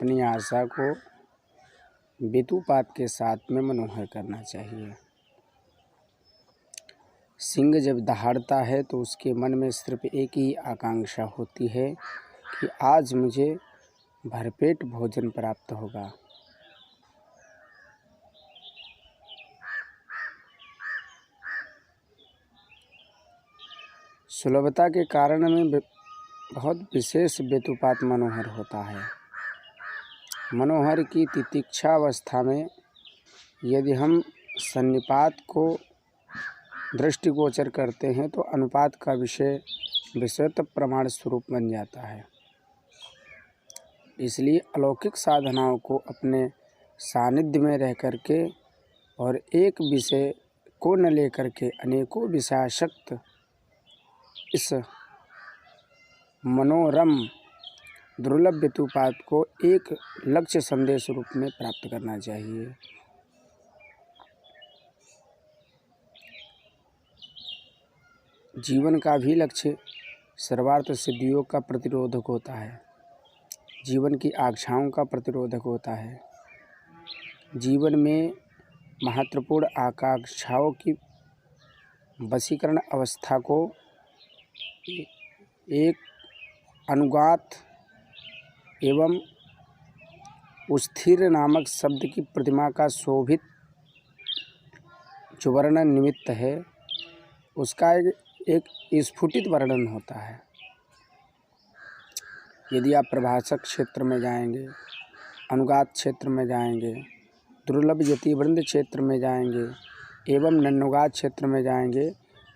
अपनी आशा को बेतुपात के साथ में मनोहर करना चाहिए। सिंह जब दहाड़ता है तो उसके मन में सिर्फ एक ही आकांक्षा होती है कि आज मुझे भरपेट भोजन प्राप्त होगा। सुलभता के कारण में बहुत विशेष बेतुपात मनोहर होता है। मनोहर की तितिक्षा अवस्था में यदि हम सन्निपात को दृष्टिगोचर करते हैं तो अनुपात का विषय विषयत्व प्रमाण स्वरूप बन जाता है। इसलिए अलौकिक साधनाओं को अपने सानिध्य में रह करके और एक विषय को न लेकर के अनेकों विषयासक्त इस मनोरम दुर्लभ बेतुपात को एक लक्ष्य संदेश रूप में प्राप्त करना चाहिए। जीवन का भी लक्ष्य सर्वार्थ सिद्धियों का प्रतिरोधक होता है, जीवन की आकांक्षाओं का प्रतिरोधक होता है। जीवन में महत्वपूर्ण आकांक्षाओं की वशीकरण अवस्था को एक अनुगात एवं स्थिर नामक शब्द की प्रतिमा का शोभित जो वर्णन निमित्त है उसका एक स्फुटित वर्णन होता है। यदि आप प्रभाषक क्षेत्र में जाएंगे, अनुगात क्षेत्र में जाएंगे, दुर्लभ यतिवृंद क्षेत्र में जाएंगे एवं नन्नुगात क्षेत्र में जाएंगे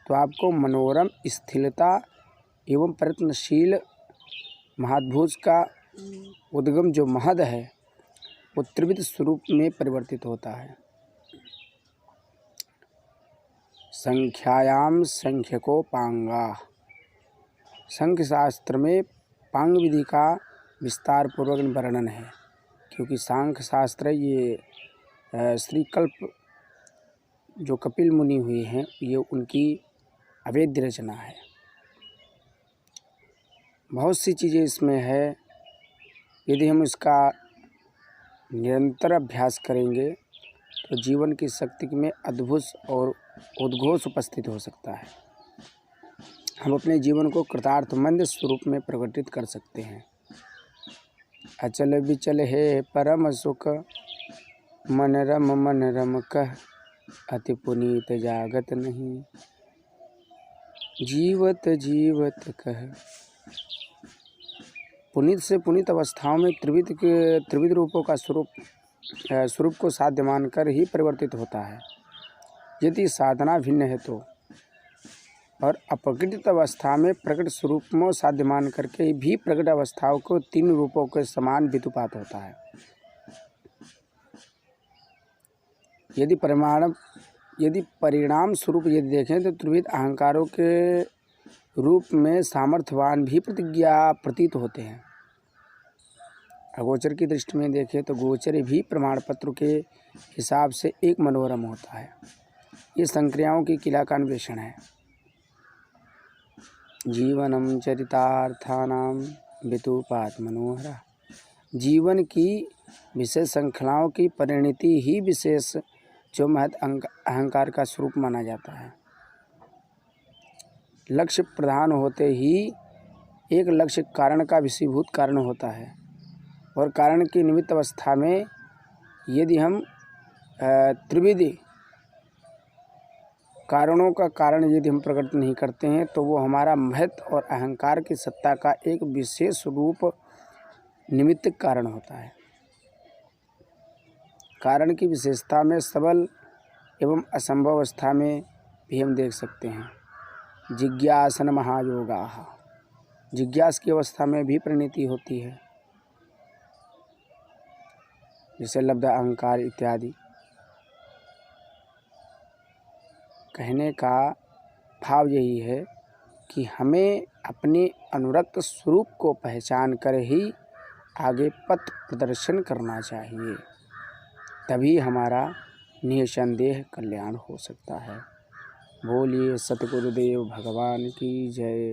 तो आपको मनोरम स्थिरता एवं प्रयत्नशील महाद्भुज का उद्गम जो महद है वो त्रिविध स्वरूप में परिवर्तित होता है। संख्यायाम संख्यको पांगा, संख्य शास्त्र में पांग विधि का विस्तार पूर्वक वर्णन है, क्योंकि सांख्य शास्त्र ये श्री कल्प जो कपिल मुनि हुए हैं ये उनकी अवेद्य रचना है। बहुत सी चीज़ें इसमें है, यदि हम इसका निरंतर अभ्यास करेंगे तो जीवन की शक्ति में अद्भुत और उद्घोष उपस्थित हो सकता है। हम अपने जीवन को कृतार्थमंद स्वरूप में प्रकटित कर सकते हैं। अचल विचल है परम सुख, मन रम कह, अति पुनीत जागत नहीं, जीवत जीवत कह। पुनीत से पुनीत अवस्थाओं में त्रिविध रूपों का स्वरूप को साध्य मानकर ही परिवर्तित होता है। यदि साधना भिन्न है तो, और अप्रकटित अवस्था में प्रकट स्वरूप में साध्य मान करके भी प्रकट अवस्थाओं को तीन रूपों के समान बेतुपात होता है। यदि परिणाम स्वरूप यदि देखें तो त्रिविध अहंकारों के रूप में सामर्थ्यवान भी प्रतिज्ञा प्रतीत होते हैं। अगोचर की दृष्टि में देखें तो गोचर भी प्रमाण पत्र के हिसाब से एक मनोरम होता है। ये संक्रियाओं की किला का अन्वेषण है। जीवनम चरितार्थानाम बेतुपात मनोहरा, जीवन की विशेष श्रृंखलाओं की परिणति ही विशेष जो महत अहंकार का स्वरूप माना जाता है। लक्ष्य प्रधान होते ही एक लक्ष्य कारण का विषयभूत कारण होता है, और कारण की निमित्त अवस्था में यदि हम त्रिविध कारणों का कारण यदि हम प्रकट नहीं करते हैं तो वो हमारा महत्व और अहंकार की सत्ता का एक विशेष रूप निमित्त कारण होता है। कारण की विशेषता में सबल एवं असंभव अवस्था में भी हम देख सकते हैं। जिज्ञासन महायोगा, जिज्ञास की अवस्था में भी परिणति होती है, जैसे लब्ध अहंकार इत्यादि। कहने का भाव यही है कि हमें अपने अनुरक्त स्वरूप को पहचान कर ही आगे पथ प्रदर्शन करना चाहिए, तभी हमारा निसंदेह कल्याण हो सकता है। बोलिए सतगुरुदेव भगवान की जय।